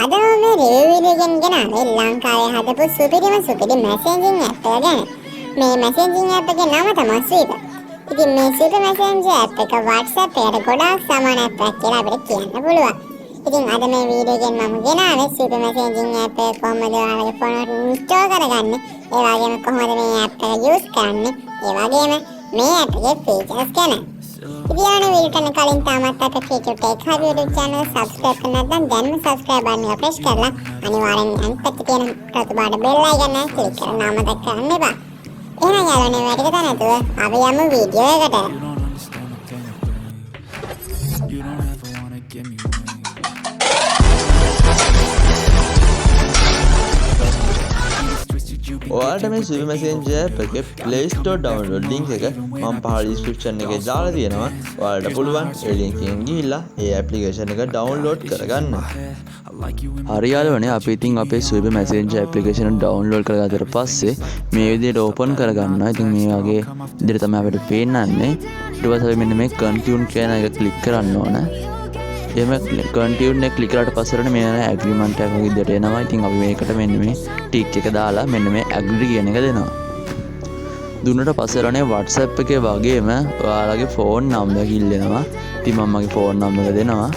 අද මම review video එකෙන් ගෙනාවේ ලංකාවේ හදපු සුපිරි මැසේජින් ඇප් එක ගැන. මේ මැසේජින් ඇප් එකේ නම තමයි ස්වීප්. ඉතින් මේ ස්වීප් මැසේජ් ඇප් එක WhatsApp එකට ගොඩාක් සමාන ඇප් එකක් කියලා අපිට කියන්න පුළුවන්. ඉතින් අද මේ වීඩියෝ එකෙන් මම ගෙනාවේ ස්වීප් මැසේජින් ඇප් එක කොහොමද ඔයාලගේ ෆෝන් එකට ඉන්ස්ටෝල් කරගන්නේ, ඒ වගේම කොහොමද මේ ඇප් එක යූස් කරන්නේ, ඒ වගේම මේ ඇප් එකේ ෆීචර්ස් ගැන. ඉතින් වීඩියෝට කලින් තාමත් අපේ feature tech hub YouTube channel subscribe කරන්න නැත්නම් දැන්ම subscribe button එක press කරලා අනිවාර්යෙන් අනිත් පැත්තේ තියෙන රතු පාට bell icon එක click කරන්න අමතක කරන්න එපා. එහෙනම් යාළුවනේ වැඩි කතා නැතුව අපි යමු වීඩියෝ එකට. ඔයාලට මේ ස්විප් මැසේජ් ඇප් එකේ Play Store download link එක මම පහළ description එකේ දාලා තියෙනවා. ඔයාලට පුළුවන් ඒ link එකෙන් ගිහිල්ලා ඒ application එක download කරගන්න. හරි යාළුවනේ අපි ඉතින් අපේ ස්විප් මැසේජ් application එක download කරගත්තට පස්සේ මේ විදිහට open කරගන්නවා. ඉතින් මේ වගේ විදිහට තමයි අපිට පේන්නන්නේ. ඊට පස්සේ අපි මෙන්න මේ continue කියන එක click කරන්න ඕන. එහෙම continue එක click කරාට පස්සේ මේ agreement එකක් විදිහට එනවා. ඉතින් අපි මේකට මෙන්න මේ tick එක දාලා මෙන්න මේ agree කියන එක දෙනවා. දුන්නට පස්සේ WhatsApp එකේ වගේම ඔයාලගේ phone number එක ඉල්ලනවා. ඉතින් මම මගේ phone number එක දෙනවා.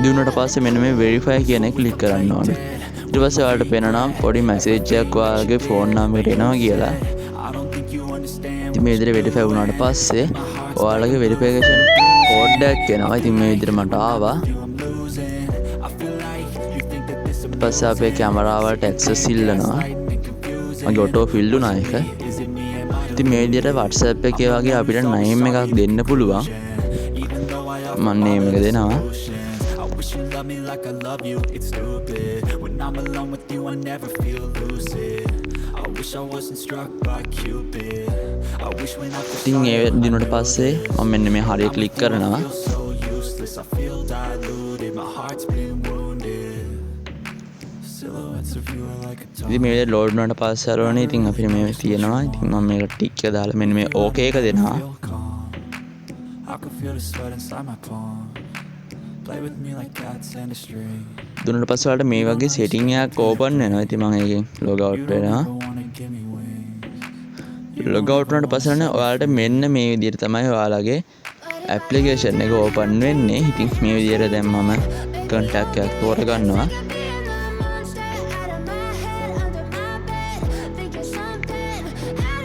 දුන්නට පස්සේ මෙන්න මේ verify කියන එක click කරන්න ඕනේ. ඊට පස්සේ ඔයාලට පේනවා පොඩි message එකක් ඔයාලගේ phone number එකට එනවා කියලා. ඉතින් මේ විදිහට verify වුණාට පස්සේ ඔයාලගේ verification code එකක් එනවා. ඉතින් මේ විදිහට මට ආවා. ඊට පස්සේ අපේ කැමරාවලට access ඉල්ලනවා. මගේ auto fill වුණා ඒක. ඉතින් මේ විදිහට WhatsApp එකේ වගේ අපිට name එකක් දෙන්න පුළුවන්. මම name එක දෙනවා. ඉතින් ඒ දිනුවට පස්සේ මම මෙන්න මේ හරිය ක්ලික් කරනවා. ඉතින් මේ විදිහට load වුණාට පස්සේ අරවනේ ඉතින් අපිට මේ තියෙනවා. ඉතින් මම මේක ටික් එක දාලා මෙන්න මේ okay එක දෙනවා. දුන්නාට පස්සේ ඔයාලට මේ වගේ setting එකක් open වෙනවා. ඉතින් මම ඒකෙන් log out වෙනවා. log out වුණාට පස්සේ ඔයාලට මෙන්න මේ විදිහට තමයි ඔයාලගේ application එක open වෙන්නේ. ඉතින් මේ විදිහට දැන් මම contact එකක් තෝරගන්නවා.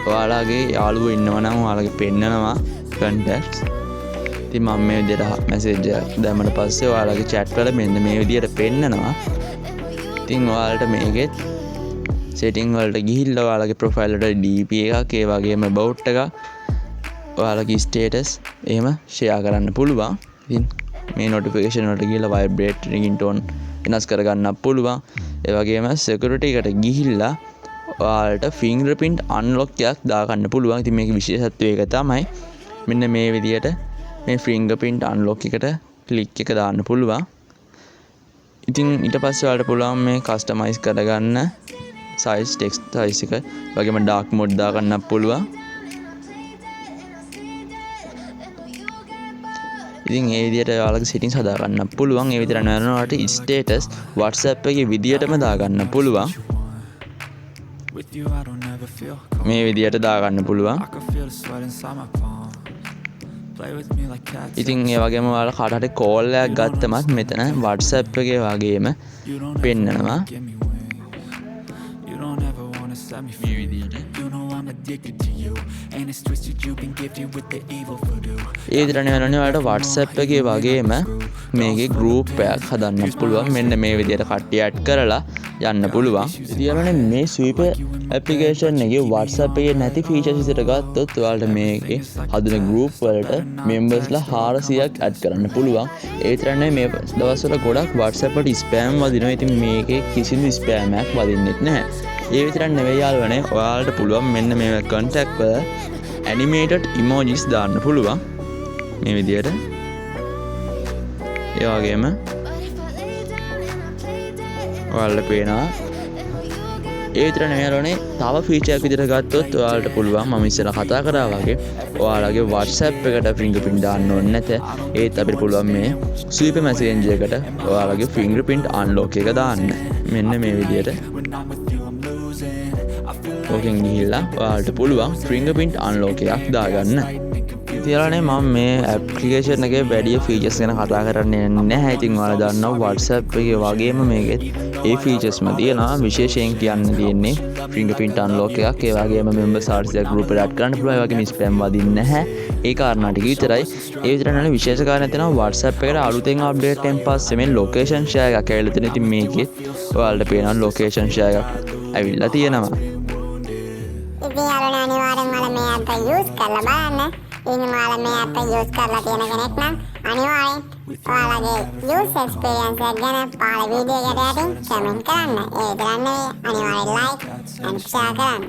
ඔයාලගේ යාළුවෝ ඉන්නවා නම් ඔයාලගේ පෙන්නනවා contacts. ඉතින් මම මේ විදිහට message එකක් දැම්මම පස්සේ ඔයාලගේ chat වල මෙන්න මේ විදිහට පෙන්නනවා. ඉතින් ඔයාලට මේකෙත් setting වලට ගිහිල්ලා ඔයාලගේ profile වලට DP එකක් ඒ වගේම about එකක් ඔයාලගේ status එහෙම share කරන්න පුළුවන්. ඉතින් මේ notification වලට ගිහිල්ලා vibrate ringtone වෙනස් කරගන්නත් පුළුවන්. ඒ වගේම security එකට ගිහිල්ලා ඔයාලට fingerprint unlock එකක් දාගන්න පුළුවන්. ඉතින් මේකේ විශේෂත්වය එක තමයි මෙන්න මේ විදිහට මේ fingerprint unlock එකට click එක දාන්න පුළුවන්. ඉතින් ඊට පස්සේ ඔයාලට පුළුවන් මේ customize කරගන්න size text size එක වගේම dark mode දාගන්නත් පුළුවන්. ඉතින් ඒ විදිහට ඔයාලගේ settings හදා ගන්න පුළුවන්. ඒ විතර නෑනොට status WhatsApp එකේ විදිහටම දාගන්න පුළුවන්. මේ විදිහට දාගන්න පුළුවන්. ඉතින් ඒ වගේම ඔයාලා කාට හරි call එකක් ගත්තමත් මෙතන WhatsApp එකේ වගේම පෙන්නනවා. මේ විදිහට ඒ විතර නෙවෙයි ඔයාලට WhatsApp එකේ වගේම මේකේ group එකක් හදන්න පුළුවන්. මෙන්න මේ විදිහට කට්ටිය add කරලා යන්න පුළුවන්. ඉතින් මේ ස්වීප් application එකේ WhatsApp එකේ නැති features විතර ගත්තොත් ඔයාලට මේකේ හදන group වලට members ලා 400ක් add කරන්න පුළුවන්. ඒ විතර නෙවෙයි මේ දවස්වල ගොඩක් WhatsApp වලට spam වදිනවා. ඉතින් මේකේ කිසිදු spam එකක් වදින්නෙත් නැහැ. ඒ විතරක් නෙවෙයි යාළුවනේ ඔයාලට පුළුවන් මෙන්න මේ contact වල animated emojis දාන්න පුළුවන් මේ විදිහට. ඒ වගේම ඔයාලට පේනවා ඒ විතර නෙමෙයි යාළුවනේ තව ෆීචර් එකක් විදිහට ගත්තොත් ඔයාලට පුළුවන් මම ඉස්සෙල්ලා කතා කරා වගේ ඔයාලගේ WhatsApp එකට fingerprint දාන්න ඕනේ නැත. ඒත් අපිට පුළුවන් මේ super messenger එකට ඔයාලගේ fingerprint unlock එක දාන්න. මෙන්න මේ විදිහට. ඕකෙන් ගිහිල්ලා ඔයාලට පුළුවන් fingerprint unlock එකක් දාගන්න. ඉතින්ලානේ මම මේ ඇප්ලිකේෂන් එකේ වැඩි ෆීචර්ස් ගැන කතා කරන්නේ නැහැ. ඉතින් ඔයාලා දන්නවා WhatsApp එකේ වගේම මේකෙත් ඒ ෆීචර්ස්ම තියෙනවා. විශේෂයෙන් කියන්න තියෙන්නේ fingerprint unlock එකක්. ඒ වගේම members RCS group එකට add කරන්න පුළුවන්. ඒ වගේම spam වදින්නේ නැහැ. ඒ කාරණා ටික විතරයි. ඒ විතර නෙවෙයි විශේෂ කාරණයක් තියෙනවා WhatsApp එකට අලුතෙන් අප්ඩේට් එකෙන් පස්සේ මේ location share එකක් ඇවිල්ලා තියෙනවා. ඉතින් මේකේ ඔයාලට පේනවා location share එකක් ඇවිල්ලා තියෙනවා. ඉතින් යාළුවනේ අනිවාර්යෙන් ඔයාලා මේ app එක use කරලා බලන්න. ඉතින් ඔයාලා මේ app එක use කරලා තියෙන කෙනෙක් නම් අනිවාර්යෙන් ඔයාලගේ use experience එක ගැන පහළ වීඩියෝ එකට යටින් comment කරන්න. ඒ විතරක් නෙවෙයි අනිවාර්යෙන් like and share කරන්න.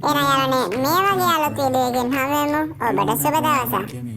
එහෙනම් යාළුවනේ මේ වගේ අලුත් වීඩියෝ එකකින් හමු වෙමු. ඔබට සුබ දවසක්.